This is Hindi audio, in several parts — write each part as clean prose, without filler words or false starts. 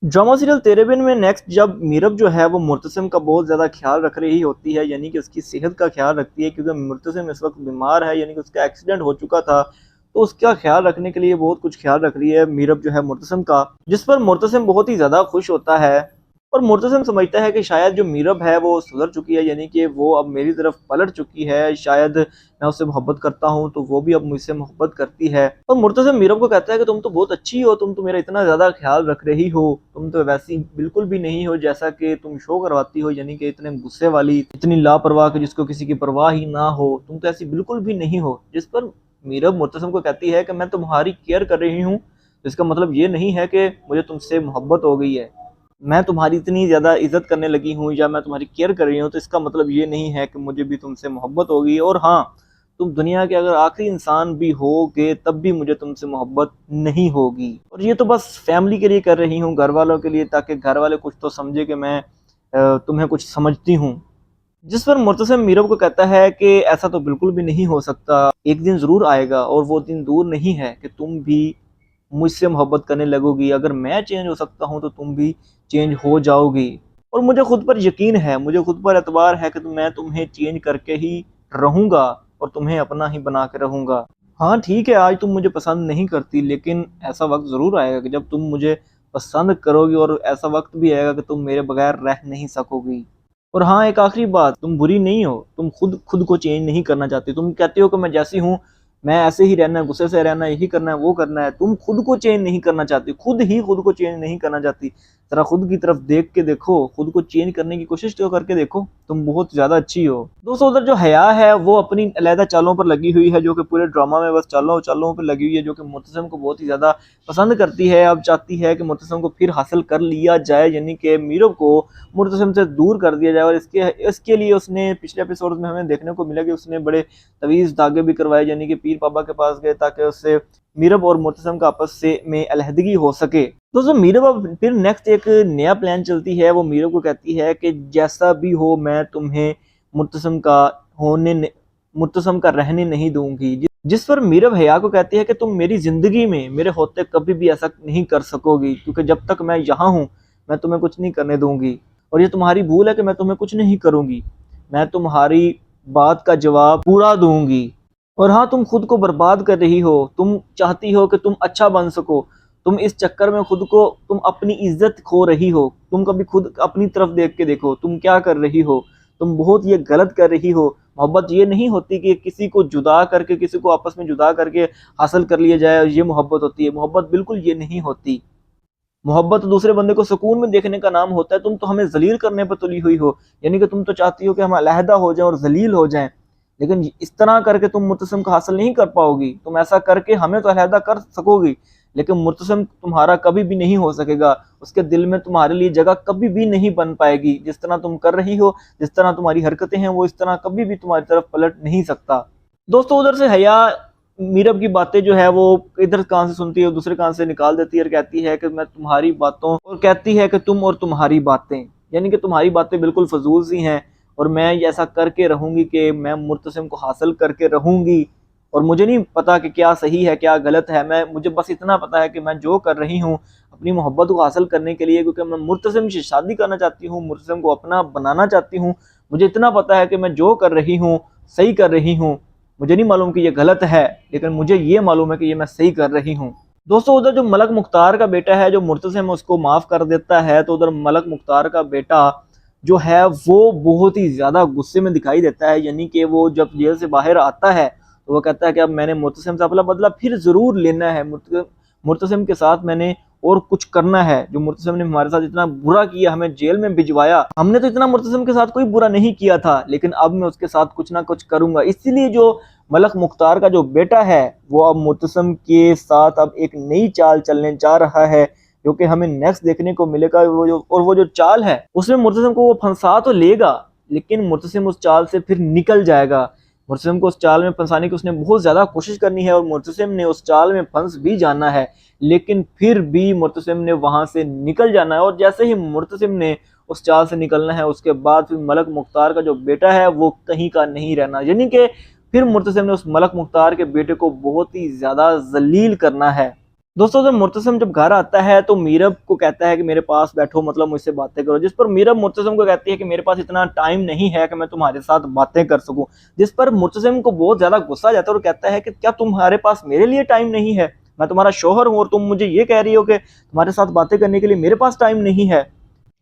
ड्रामा सीरियल तेरे बिन में नेक्स्ट जब मीरब जो है वो मुर्तसिम का बहुत ज़्यादा ख्याल रख रही होती है, यानी कि उसकी सेहत का ख्याल रखती है, क्योंकि मुर्तसिम इस वक्त बीमार है, यानी कि उसका एक्सीडेंट हो चुका था। तो उसका ख्याल रखने के लिए बहुत कुछ ख्याल रख रही है मीरब जो है मुर्तसिम का, जिस पर मुर्तसिम बहुत ही ज़्यादा खुश होता है। और मुर्तसिम समझता है कि शायद जो मीरब है वो सुधर चुकी है, यानी कि वो अब मेरी तरफ पलट चुकी है, शायद मैं उससे मोहब्बत करता हूँ तो वो भी अब मुझसे मोहब्बत करती है। और मुर्तसिम मीरब को कहता है कि तुम तो बहुत अच्छी हो, तुम तो मेरा इतना ज़्यादा ख्याल रख रही हो, तुम तो वैसी बिल्कुल भी नहीं हो जैसा कि तुम शो करवाती हो, यानी कि इतने गुस्से वाली, इतनी लापरवाह कि जिसको किसी की परवाह ही ना हो, तुम तो ऐसी बिल्कुल भी नहीं हो। जिस पर मीरब मुर्तसिम को कहती है कि मैं तुम्हारी केयर कर रही हूँ, तो इसका मतलब ये नहीं है कि मुझे तुमसे मोहब्बत हो गई है। मैं तुम्हारी इतनी ज़्यादा इज़्ज़त करने लगी हूँ या मैं तुम्हारी केयर कर रही हूँ, तो इसका मतलब ये नहीं है कि मुझे भी तुमसे मोहब्बत होगी। और हाँ, तुम दुनिया के अगर आखिरी इंसान भी होगे तब भी मुझे तुमसे मोहब्बत नहीं होगी। और ये तो बस फैमिली के लिए कर रही हूँ, घर वालों के लिए, ताकि घर वाले कुछ तो समझे कि मैं तुम्हें कुछ समझती हूँ। जिस पर मुर्तसिम मीरब को कहता है कि ऐसा तो बिल्कुल भी नहीं हो सकता, एक दिन ज़रूर आएगा और वो दिन दूर नहीं है कि तुम भी मुझसे मोहब्बत करने लगोगी। अगर मैं चेंज हो सकता हूँ तो तुम भी चेंज हो जाओगी। और मुझे खुद पर यकीन है, मुझे खुद पर एतबार है कि मैं तुम्हें चेंज करके ही रहूँगा और तुम्हें अपना ही बना के रहूँगा। हाँ ठीक है, आज तुम मुझे पसंद नहीं करती, लेकिन ऐसा वक्त ज़रूर आएगा कि जब तुम मुझे पसंद करोगी, और ऐसा वक्त भी आएगा कि तुम मेरे बगैर रह नहीं सकोगी। और हाँ, एक आखिरी बात, तुम बुरी नहीं हो, तुम खुद खुद को चेंज नहीं करना चाहती। तुम कहते हो कि मैं जैसी हूँ, मैं ऐसे ही रहना है, गुस्से से रहना है, यही करना है, वो करना है। तुम खुद को चेंज नहीं करना चाहती, खुद ही खुद को चेंज नहीं करना चाहती। जरा खुद की तरफ देख के देखो, खुद को चेंज करने की कोशिश तो करके देखो, तुम बहुत ज्यादा अच्छी हो। दोस्तों, उधर जो हया है वो अपनी अलहदा चालों पर लगी हुई है, जो कि पूरे ड्रामा में बस चालों चालों पर लगी हुई है, जो कि मुर्तसिम को बहुत ही ज्यादा पसंद करती है। अब चाहती है कि मुर्तसिम को फिर हासिल कर लिया जाए, यानी कि मीरब को मुर्तसिम से दूर कर दिया जाए। और इसके लिए उसने पिछले एपिसोड में हमें देखने को मिला कि उसने बड़े तवीज़ धागे भी करवाए, यानी कि पीर बाबा के पास गए ताकि उससे मीरब और मुर्तसिम का आपस से में अलहदगी हो सके। दोस्तों, मीरब अब फिर नेक्स्ट एक नया प्लान चलती है। वो मीरब को कहती है कि जैसा भी हो, मैं तुम्हें मुर्तसिम का मुर्तसिम का रहने नहीं दूंगी। जिस पर मीरब हया को कहती है कि तुम मेरी जिंदगी में मेरे होते कभी भी ऐसा नहीं कर सकोगी, क्योंकि जब तक मैं यहाँ हूँ मैं तुम्हें कुछ नहीं करने दूंगी। और ये तुम्हारी भूल है कि मैं तुम्हें कुछ नहीं करूंगी, मैं तुम्हारी बात का जवाब पूरा दूंगी। और हाँ, तुम खुद को बर्बाद कर रही हो, तुम चाहती हो कि तुम अच्छा बन सको, तुम इस चक्कर में खुद को, तुम अपनी इज्जत खो रही हो। तुम कभी खुद अपनी तरफ देख के देखो, तुम क्या कर रही हो, तुम बहुत ये गलत कर रही हो। मोहब्बत ये नहीं होती कि किसी को जुदा करके, किसी को आपस में जुदा करके हासिल कर लिया जाए, ये मोहब्बत होती है। मोहब्बत बिल्कुल ये नहीं होती। मोहब्बत दूसरे बंदे को सुकून में देखने का नाम होता है। तुम तो हमें जलील करने पर तुली हुई हो, यानी कि तुम तो चाहती हो कि हम अलहदा हो जाएं और जलील हो जाएं, लेकिन इस तरह करके तुम मुर्तसिम को हासिल नहीं कर पाओगी। तुम ऐसा करके हमें तो अलहदा कर सकोगी, लेकिन मुर्तसिम तुम्हारा कभी भी नहीं हो सकेगा। उसके दिल में तुम्हारे लिए जगह कभी भी नहीं बन पाएगी। जिस तरह तुम कर रही हो, जिस तरह तुम्हारी हरकतें हैं, वो इस तरह कभी भी तुम्हारी तरफ पलट नहीं सकता। दोस्तों, उधर से हया मीरब की बातें जो है वो इधर कान से सुनती है, दूसरे कान से निकाल देती है और कहती है कि मैं तुम्हारी बातों, और कहती है कि तुम और तुम्हारी बातें, यानी कि तुम्हारी बातें बिल्कुल फजूल सी हैं, और मैं ऐसा करके रहूंगी कि मैं मुर्तसिम को हासिल करके रहूंगी। और मुझे नहीं पता कि क्या सही है क्या गलत है, मुझे बस इतना पता है कि मैं जो कर रही हूँ अपनी मोहब्बत को हासिल करने के लिए, क्योंकि मैं मुर्तसिम से शादी करना चाहती हूँ, मुर्तसिम को अपना बनाना चाहती हूँ। मुझे इतना पता है कि मैं जो कर रही हूँ सही कर रही हूँ। मुझे नहीं मालूम कि ये गलत है, लेकिन मुझे ये मालूम है कि ये मैं सही कर रही हूँ। दोस्तों, उधर जो मलक मुख्तार का बेटा है, जो मुर्तसिम उसको माफ कर देता है, तो उधर मलक मुख्तार का बेटा जो है वो बहुत ही ज्यादा गुस्से में दिखाई देता है। यानी कि वो जब जेल से बाहर आता है तो वो कहता है कि अब मैंने मुर्तसिम से अपना बदला फिर जरूर लेना है, मुर्तसिम के साथ मैंने और कुछ करना है। जो मुर्तसिम ने हमारे साथ इतना बुरा किया, हमें जेल में भिजवाया, हमने तो इतना मुर्तसिम के साथ कोई बुरा नहीं किया था, लेकिन अब मैं उसके साथ कुछ ना कुछ करूंगा। इसीलिए जो मलक मुख्तार का जो बेटा है वो अब मुर्तसिम के साथ अब एक नई चाल चलने जा रहा है, जो कि हमें नेक्स्ट देखने को मिलेगा। वो जो चाल है उसमें मुर्तसिम को वो फंसा तो लेगा, लेकिन मुर्तसिम उस चाल से फिर निकल जाएगा। मुर्तसिम को उस चाल में फंसाने की उसने बहुत ज्यादा कोशिश करनी है, और मुर्तसिम ने उस चाल में फंस भी जाना है, लेकिन फिर भी मुर्तसिम ने वहां से निकल जाना है। और जैसे ही मुर्तसिम ने उस चाल से निकलना है, उसके बाद फिर मलक मुख्तार का जो बेटा है वो कहीं का नहीं रहना, यानी कि फिर मुर्तसिम ने उस मलक मुख्तार के बेटे को बहुत ही ज्यादा जलील करना है। दोस्तों जब मुर्तसिम जब घर आता है तो मीरब को कहता है कि मेरे पास बैठो, मतलब मुझसे बातें करो। जिस पर मीरब मुर्तसिम को कहती है कि मेरे पास इतना टाइम नहीं है कि मैं तुम्हारे साथ बातें कर सकूं। जिस पर मुर्तसिम को बहुत ज्यादा गुस्सा आ जाता है और कहता है कि क्या तुम्हारे पास मेरे लिए टाइम नहीं है? मैं तुम्हारा शोहर हूं और तुम मुझे ये कह रही हो कि तुम्हारे साथ बातें करने के लिए मेरे पास टाइम नहीं है।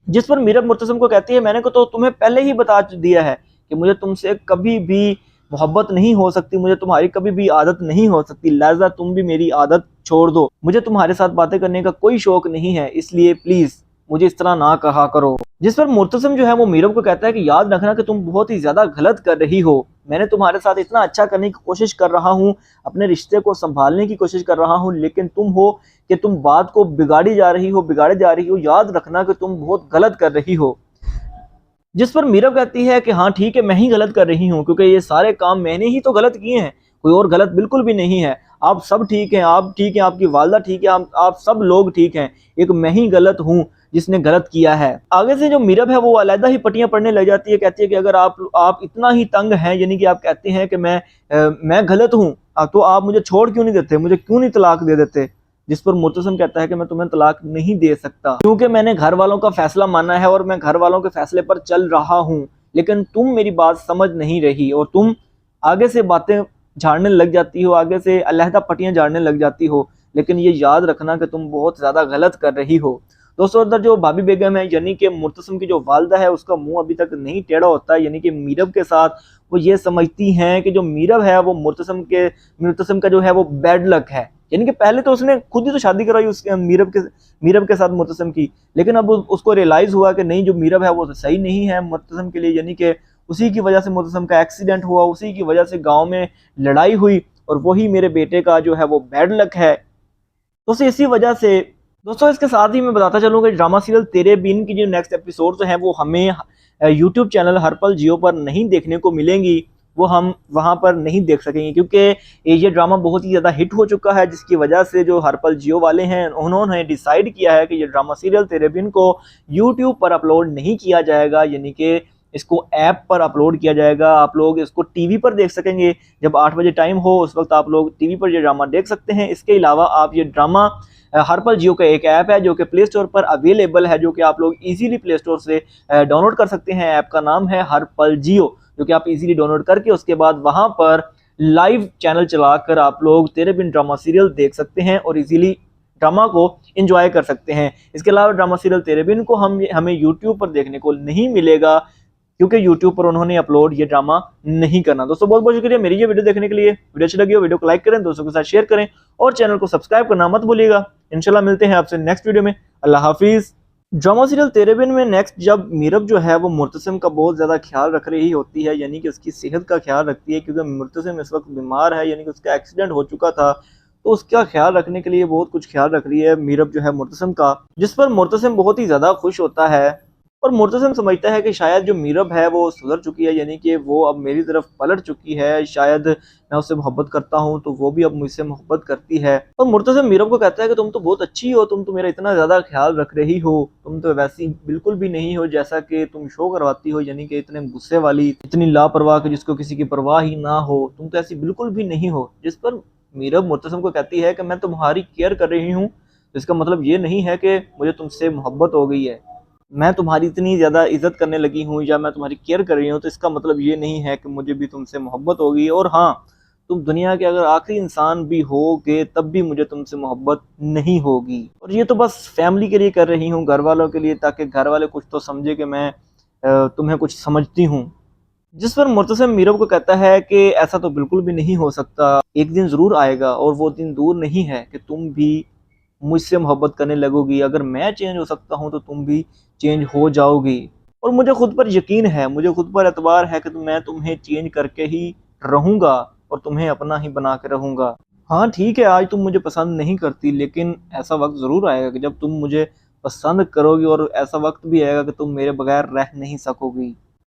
जिस पर मीरब मुर्तसिम को कहती है मैंने को तो तुम्हें पहले ही बता दिया है कि मुझे तुमसे कभी भी मोहब्बत नहीं हो सकती, मुझे तुम्हारी कभी भी आदत नहीं हो सकती, लिहाजा तुम भी मेरी आदत छोड़ दो। मुझे तुम्हारे साथ बातें करने का कोई शौक नहीं है, इसलिए प्लीज मुझे इस तरह ना कहा करो। जिस पर मुर्तसिम जो है वो मीरब को कहता है कि याद रखना कि तुम बहुत ही ज्यादा गलत कर रही हो। मैंने तुम्हारे साथ इतना अच्छा करने की कोशिश कर रहा हूँ, अपने रिश्ते को संभालने की कोशिश कर रहा हूँ, लेकिन तुम हो कि तुम बात को बिगाड़े जा रही हो। याद रखना कि तुम बहुत गलत कर रही हो। जिस पर मीरब कहती है कि हाँ ठीक है, मैं ही गलत कर रही हूँ, क्योंकि ये सारे काम मैंने ही तो गलत किए हैं, कोई और गलत बिल्कुल भी नहीं है। आप सब ठीक हैं, आप ठीक हैं, आपकी वालदा ठीक है, आप सब लोग ठीक हैं, एक मैं ही गलत हूँ जिसने गलत किया है। आगे से जो मीरब है वो अलहदा ही पट्टियां पढ़ने लग जाती है। कहती है कि अगर आप इतना ही तंग हैं, यानी कि आप कहते हैं कि मैं गलत हूँ, तो आप मुझे छोड़ क्यों नहीं देते, मुझे क्यों नहीं तलाक दे देते? जिस पर मुर्तसिम कहता है कि मैं तुम्हें तलाक नहीं दे सकता, क्योंकि मैंने घर वालों का फैसला माना है और मैं घर वालों के फैसले पर चल रहा हूँ। लेकिन तुम मेरी बात समझ नहीं रही और तुम आगे से बातें झाड़ने लग जाती हो, आगे से अलहदा पट्टियां झाड़ने लग जाती हो। लेकिन ये याद रखना कि तुम बहुत ज्यादा गलत कर रही हो। दोस्तों उधर जो भाभी बेगम है, यानी कि मुर्तसिम की जो वालदा है, उसका मुंह अभी तक नहीं टेढ़ा होता है, यानी कि मीरब के साथ वो ये समझती हैं कि जो मीरब है वो मुर्तसिम का जो है वो बैड लक है। यानी कि पहले तो उसने खुद ही तो शादी कराई उसके मीरब के साथ मुर्तसिम की, लेकिन अब उसको रियलाइज हुआ कि नहीं, जो मीरब है वो तो सही नहीं है मुर्तसिम के लिए। यानी कि उसी की वजह से मुर्तसिम का एक्सीडेंट हुआ, उसी की वजह से गांव में लड़ाई हुई, और वही मेरे बेटे का जो है वो बैड लक है। तो इसी वजह से दोस्तों इसके साथ ही मैं बताता चलूँ कि ड्रामा सीरियल तेरे बिन की जो नेक्स्ट एपिसोड जो है वो हमें यूट्यूब चैनल हर पल जियो पर नहीं देखने को मिलेंगी, वो हम वहां पर नहीं देख सकेंगे, क्योंकि ये ड्रामा बहुत ही ज़्यादा हिट हो चुका है, जिसकी वजह से जो हर पल जियो वाले हैं उन्होंने डिसाइड किया है कि ये ड्रामा सीरियल तेरे बिन को यूट्यूब पर अपलोड नहीं किया जाएगा, यानी कि इसको ऐप पर अपलोड किया जाएगा। आप लोग इसको टीवी पर देख सकेंगे, जब 8 बजे टाइम हो उस वक्त आप लोग टीवी पर ये ड्रामा देख सकते हैं। इसके अलावा आप ये ड्रामा हर पल जियो का एक ऐप है जो कि प्ले स्टोर पर अवेलेबल है, जो कि आप लोग इजीली प्ले स्टोर से डाउनलोड कर सकते हैं। ऐप का नाम है हर पल जियो, जो कि आप इजीली डाउनलोड करके उसके बाद वहां पर लाइव चैनल चलाकर आप लोग तेरे बिन ड्रामा सीरियल देख सकते हैं और इजीली ड्रामा को एंजॉय कर सकते हैं। इसके अलावा ड्रामा सीरियल तेरे बिन को हमें यूट्यूब पर देखने को नहीं मिलेगा, क्योंकि यूट्यूब पर उन्होंने अपलोड ये ड्रामा नहीं करना। दोस्तों बहुत बहुत शुक्रिया मेरी ये वीडियो देखने के लिए। वीडियो अच्छी लगी हो वीडियो को लाइक करें, दोस्तों के साथ शेयर करें और चैनल को सब्सक्राइब करना मत भूलिएगा। इंशाल्लाह मिलते हैं आपसे नेक्स्ट वीडियो में। अल्लाह हाफिज। ड्रामा सीरियल तेरे बिन में नेक्स्ट जब मीरब जो है वो मुर्तसिम का बहुत ज़्यादा ख्याल रख रही होती है, यानी कि उसकी सेहत का ख्याल रखती है, क्योंकि मुर्तसिम इस वक्त बीमार है, यानी कि उसका एक्सीडेंट हो चुका था, तो उसका ख्याल रखने के लिए बहुत कुछ ख्याल रख रही है मीरब जो है मुर्तसिम का। जिस पर मुर्तसिम बहुत ही ज़्यादा खुश होता है और मुर्तसिम समझता है कि शायद जो मीरब है वो सुधर चुकी है, यानी कि वो अब मेरी तरफ पलट चुकी है, शायद मैं उससे मोहब्बत करता हूँ तो वो भी अब मुझसे मोहब्बत करती है। और मुर्तसिम मीरब को कहता है कि तुम तो बहुत अच्छी हो, तुम तो मेरा इतना ज़्यादा ख्याल रख रही हो, तुम तो वैसी बिल्कुल भी नहीं हो जैसा कि तुम शो करवाती हो, यानी कि इतने गुस्से वाली, इतनी लापरवाह कि जिसको किसी की परवाह ही ना हो, तुम तो ऐसी बिल्कुल भी नहीं हो। जिस पर मीरब मुर्तसिम को कहती है कि मैं तुम्हारी केयर कर रही हूँ, तो इसका मतलब ये नहीं है कि मुझे तुमसे मोहब्बत हो गई है। मैं तुम्हारी इतनी ज़्यादा इज्जत करने लगी हूँ या मैं तुम्हारी केयर कर रही हूँ, तो इसका मतलब ये नहीं है कि मुझे भी तुमसे मोहब्बत होगी। और हाँ, तुम दुनिया के अगर आखिरी इंसान भी होगे तब भी मुझे तुमसे मोहब्बत नहीं होगी। और ये तो बस फैमिली के लिए कर रही हूँ, घर वालों के लिए, ताकि घर वाले कुछ तो समझे कि मैं तुम्हें कुछ समझती हूँ। जिस पर मुर्तसिम मीरब को कहता है कि ऐसा तो बिल्कुल भी नहीं हो सकता, एक दिन ज़रूर आएगा और वो दिन दूर नहीं है कि तुम भी मुझसे मोहब्बत करने लगोगी। अगर मैं चेंज हो सकता हूँ तो तुम भी चेंज हो जाओगी। और मुझे खुद पर यकीन है, मुझे खुद पर एतबार है कि मैं तुम्हें चेंज करके ही रहूँगा और तुम्हें अपना ही बना के रहूँगा। हाँ ठीक है, आज तुम मुझे पसंद नहीं करती, लेकिन ऐसा वक्त ज़रूर आएगा कि जब तुम मुझे पसंद करोगी, और ऐसा वक्त भी आएगा कि तुम मेरे बगैर रह नहीं सकोगी।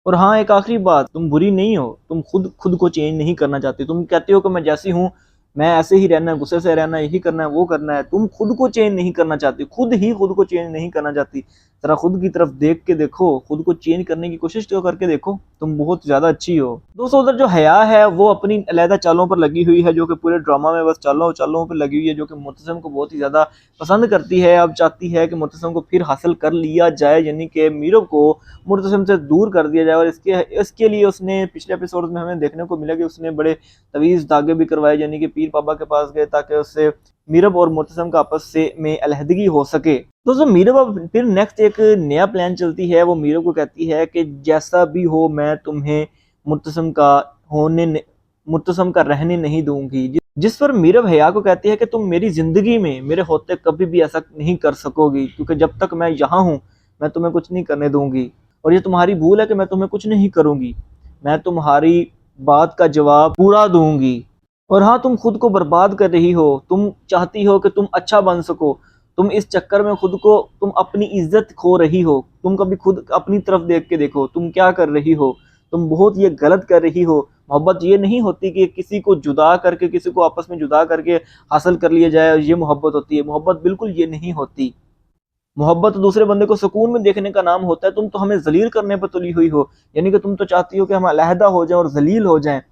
और हाँ, एक आखिरी बात, तुम बुरी नहीं हो, तुम खुद को चेंज नहीं करना चाहती। तुम कहती हो कि मैं जैसी हूँ मैं ऐसे ही रहना है, गुस्से से रहना है, यही करना है, वो करना है। तुम खुद को चेंज नहीं करना चाहती, खुद को चेंज नहीं करना चाहती। जरा खुद की तरफ देख के देखो, खुद को चेंज करने की कोशिश तो करके देखो, तुम बहुत ज्यादा अच्छी हो। दोस्तों उधर जो हया है वो अपनी अलहदा चालों पर लगी हुई है, जो कि पूरे ड्रामा में बस चालों चालों पर लगी हुई है, जो कि मुर्तसिम को बहुत ही ज्यादा पसंद करती है। अब चाहती है कि मुर्तसिम को फिर हासिल कर लिया जाए, यानी कि मीरब को मुर्तसिम से दूर कर दिया जाए। और इसके लिए उसने पिछले एपिसोड में हमें देखने को मिला कि उसने बड़े तवीज़ धागे भी करवाए, यानी कि पीर बाबा के पास गए ताकि उससे मीरब और मुर्तसिम का आपस से में अलहदगी हो सके। दोस्तों मीरब अब फिर नेक्स्ट एक नया प्लान चलती है। वो मीरब को कहती है कि जैसा भी हो मैं तुम्हें मुर्तसिम का रहने नहीं दूंगी। जिस पर मीरब हया को कहती है कि तुम मेरी जिंदगी में मेरे होते कभी भी ऐसा नहीं कर सकोगी, क्योंकि जब तक मैं यहाँ हूँ मैं तुम्हें कुछ नहीं करने दूंगी, और ये तुम्हारी भूल है कि मैं तुम्हें कुछ नहीं करूंगी। मैं तुम्हारी बात का जवाब पूरा दूंगी। और हाँ, तुम खुद को बर्बाद कर रही हो। तुम चाहती हो कि तुम अच्छा बन सको, तुम इस चक्कर में तुम अपनी इज्जत खो रही हो। तुम कभी खुद अपनी तरफ देख के देखो, तुम क्या कर रही हो। तुम बहुत ये गलत कर रही हो। मोहब्बत ये नहीं होती कि किसी को आपस में जुदा करके हासिल कर लिया जाए, ये मोहब्बत होती है। मोहब्बत बिल्कुल ये नहीं होती। मोहब्बत दूसरे बंदे को सुकून में देखने का नाम होता है। तुम तो हमें जलील करने पर तुली हुई हो, यानी कि तुम तो चाहती हो कि हम अलहदा हो जाएं और जलील हो जाएं,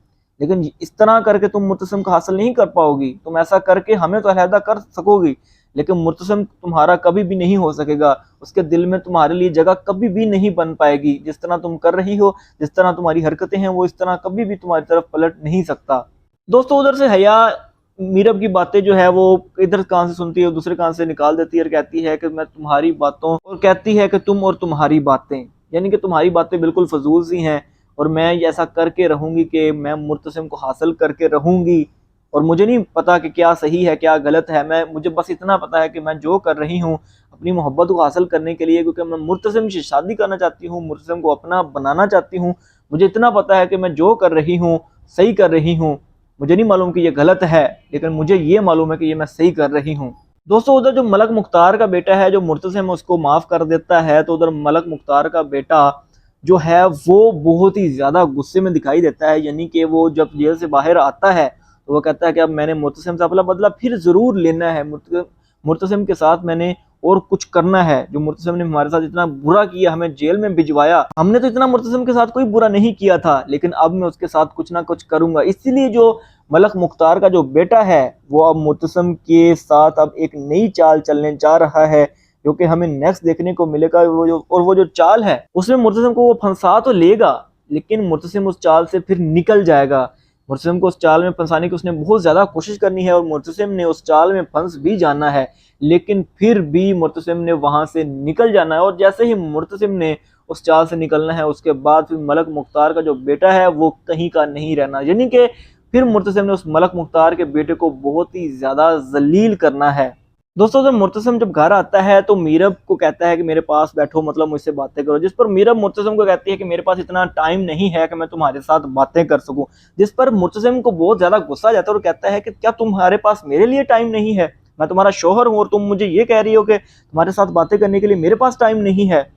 लेकिन इस तरह करके तुम मुर्तसिम को हासिल नहीं कर पाओगी। तुम ऐसा करके हमें तो अलहदा कर सकोगी, लेकिन मुर्तसिम तुम्हारा कभी भी नहीं हो सकेगा। उसके दिल में तुम्हारे लिए जगह कभी भी नहीं बन पाएगी। जिस तरह तुम कर रही हो, जिस तरह तुम्हारी हरकतें हैं, वो इस तरह कभी भी तुम्हारी तरफ पलट नहीं सकता। दोस्तों उधर से हया मीरब की बातें जो है वो इधर कान से सुनती है, दूसरे कान से निकाल देती है और कहती है कि मैं तुम्हारी बातों और कहती है कि तुम और तुम्हारी बातें, यानी कि तुम्हारी बातें बिल्कुल फजूल सी हैं, और मैं ऐसा करके रहूंगी कि मैं मुर्तसिम को हासिल करके रहूंगी। और मुझे नहीं पता कि क्या सही है क्या गलत है। मुझे बस इतना पता है कि मैं जो कर रही हूँ अपनी मोहब्बत को हासिल करने के लिए, क्योंकि मैं मुर्तसिम से शादी करना चाहती हूँ, मुर्तसिम को अपना बनाना चाहती हूँ। मुझे इतना पता है कि मैं जो कर रही हूँ सही कर रही हूँ। मुझे नहीं मालूम कि ये गलत है, लेकिन मुझे ये मालूम है कि ये मैं सही कर रही हूँ। दोस्तों उधर जो मलक मुख्तार का बेटा है, जो मुर्तसिम उसको माफ कर देता है, तो उधर मलक मुख्तार का बेटा जो है वो बहुत ही ज्यादा गुस्से में दिखाई देता है। यानी कि वो जब जेल से बाहर आता है तो वो कहता है कि अब मैंने मुर्तसिम से अपना बदला फिर जरूर लेना है। मुर्तसिम के साथ मैंने और कुछ करना है। जो मुर्तसिम ने हमारे साथ इतना बुरा किया, हमें जेल में भिजवाया, हमने तो इतना मुर्तसिम के साथ कोई बुरा नहीं किया था, लेकिन अब मैं उसके साथ कुछ ना कुछ करूंगा। इसीलिए जो मलक मुख्तार का जो बेटा है वो अब मुर्तसिम के साथ अब एक नई चाल चलने जा रहा है, जो कि हमें नेक्स्ट देखने को मिलेगा। वो जो चाल है उसमें मुर्तसिम को वो फंसा तो लेगा, लेकिन मुर्तसिम उस चाल से फिर निकल जाएगा। मुर्तसिम को उस चाल में फंसाने की उसने बहुत ज्यादा कोशिश करनी है, और मुर्तसिम ने उस चाल में फंस भी जाना है, लेकिन फिर भी मुर्तसिम ने वहां से निकल जाना है। और जैसे ही मुर्तसिम ने उस चाल से निकलना है, उसके बाद फिर मलक मुख्तार का जो बेटा है वो कहीं का नहीं रहना, यानी कि फिर मुर्तसिम ने उस मलक मुख्तार के बेटे को बहुत ही ज्यादा जलील करना है। दोस्तों जब मुर्तसिम जब घर आता है तो मीरब को कहता है कि मेरे पास बैठो, मतलब मुझसे बातें करो। जिस पर मीरब मुर्तसिम को कहती है कि मेरे पास इतना टाइम नहीं है कि मैं तुम्हारे साथ बातें कर सकूं। जिस पर मुर्तसिम को बहुत ज्यादा गुस्सा जाता है और कहता है कि क्या तुम्हारे पास मेरे लिए टाइम नहीं है? मैं तुम्हारा शोहर हूं और तुम मुझे ये कह रही हो कि तुम्हारे साथ बातें करने के लिए मेरे पास टाइम नहीं है।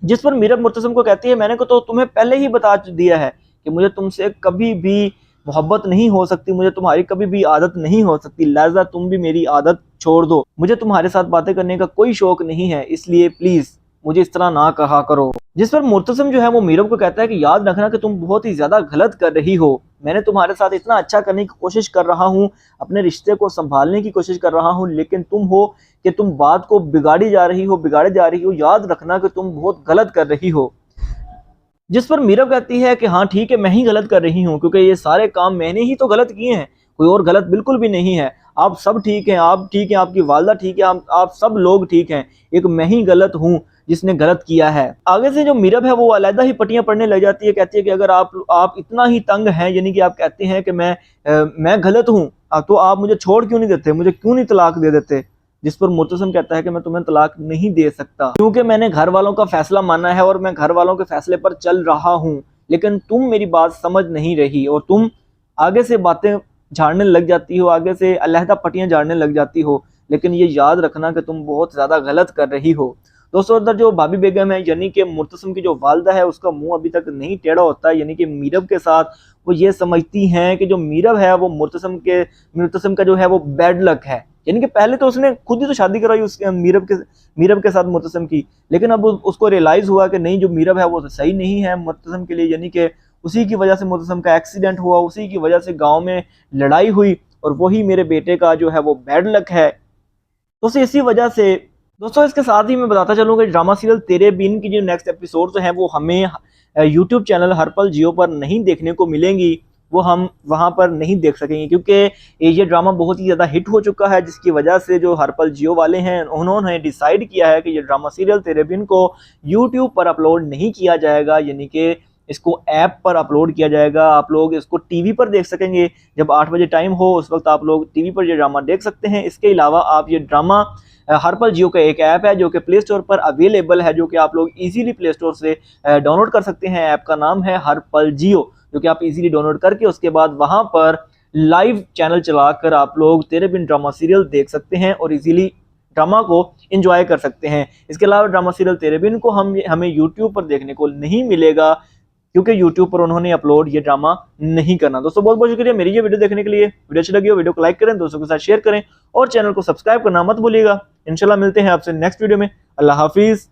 जिस पर मीरब मुर्तसिम को कहती है मैंने को तो तुम्हें पहले ही बता दिया है कि मुझे तुमसे कभी भी मोहब्बत नहीं हो सकती, मुझे तुम्हारी कभी भी आदत नहीं हो सकती, लिहाजा तुम भी मेरी आदत छोड़ दो। मुझे तुम्हारे साथ बातें करने का कोई शौक नहीं है, इसलिए प्लीज मुझे इस तरह ना कहा करो। जिस पर मुर्तसिम जो है वो मीरब को कहता है कि याद रखना कि तुम बहुत ही ज्यादा गलत कर रही हो। मैंने तुम्हारे साथ इतना अच्छा करने की कोशिश कर रहा हूँ, अपने रिश्ते को संभालने की कोशिश कर रहा हूँ, लेकिन तुम हो कि तुम बात को बिगाड़े जा रही हो। याद रखना कि तुम बहुत गलत कर रही हो। जिस पर मीरब कहती है कि हाँ ठीक है, मैं ही गलत कर रही हूँ, क्योंकि ये सारे काम मैंने ही तो गलत किए हैं, कोई और गलत बिल्कुल भी नहीं है। आप सब ठीक हैं, आप ठीक हैं, आपकी वालदा ठीक है, आप सब लोग ठीक हैं, एक मैं ही गलत हूँ जिसने गलत किया है। आगे से जो मीरब है वो अलहदा ही पट्टियां पढ़ने लग जाती है। कहती है कि अगर आप इतना ही तंग हैं, यानी कि आप कहते हैं कि मैं गलत हूँ, तो आप मुझे छोड़ क्यों नहीं देते, मुझे क्यों नहीं तलाक दे देते? जिस पर मुर्तसिम कहता है कि मैं तुम्हें तलाक नहीं दे सकता, क्योंकि मैंने घर वालों का फैसला माना है और मैं घर वालों के फैसले पर चल रहा हूँ, लेकिन तुम मेरी बात समझ नहीं रही और तुम आगे से बातें झाड़ने लग जाती हो, आगे से अलहदा पट्टियां झाड़ने लग जाती हो। लेकिन ये याद रखना कि तुम बहुत ज्यादा गलत कर रही हो। दोस्तों उधर जो भाभी बेगम है, यानी कि मुर्तसिम की जो वालदा है, उसका मुंह अभी तक नहीं टेढ़ा होता है, यानी कि मीरब के साथ वो ये समझती हैं कि जो मीरब है वो मुर्तसिम का जो है वो बैड लक है, यानी कि पहले तो उसने खुद ही तो शादी कराई उसके मीरब के साथ मुर्तसिम की, लेकिन अब उसको रियलाइज हुआ कि नहीं, जो मीरब है वो तो सही नहीं है मुर्तसिम के लिए, यानी कि उसी की वजह से मुर्तसिम का एक्सीडेंट हुआ, उसी की वजह से गाँव में लड़ाई हुई और वही मेरे बेटे का जो है वो बैड लक है। तो इसी वजह से दोस्तों इसके साथ ही मैं बताता चलूँगा ड्रामा सीरियल तेरे बिन की जो नेक्स्ट एपिसोड हैं वो हमें यूट्यूब चैनल हर पल जियो पर नहीं देखने को मिलेंगी, वो हम वहां पर नहीं देख सकेंगे, क्योंकि ये ड्रामा बहुत ही ज़्यादा हिट हो चुका है, जिसकी वजह से जो हर पल जियो वाले हैं उन्होंने डिसाइड किया है कि ये ड्रामा सीरियल तेरे बिन को यूट्यूब पर अपलोड नहीं किया जाएगा, यानी कि इसको ऐप पर अपलोड किया जाएगा। आप लोग इसको टीवी पर देख सकेंगे, जब 8 बजे टाइम हो उस वक्त आप लोग टीवी पर ये ड्रामा देख सकते हैं। इसके अलावा आप ये ड्रामा हर पल जियो का एक ऐप है जो कि प्ले स्टोर पर अवेलेबल है, जो कि आप लोग इजीली प्ले स्टोर से डाउनलोड कर सकते हैं। ऐप का नाम है हर पल जियो, जो कि आप इजीली डाउनलोड करके उसके बाद वहां पर लाइव चैनल चलाकर आप लोग तेरे बिन ड्रामा सीरियल देख सकते हैं और इजीली ड्रामा को एंजॉय कर सकते हैं। इसके अलावा ड्रामा सीरियल तेरे बिन को हमें यूट्यूब पर देखने को नहीं मिलेगा, क्योंकि यूट्यूब पर उन्होंने अपलोड ये ड्रामा नहीं करना। दोस्तों बहुत बहुत शुक्रिया मेरी ये वीडियो देखने के लिए। वीडियो अच्छी लगी हो वीडियो को लाइक करें, दोस्तों के साथ शेयर करें और चैनल को सब्सक्राइब करना मत भूलिएगा। इंशाल्लाह मिलते हैं आपसे नेक्स्ट वीडियो में। अल्लाह हाफिज।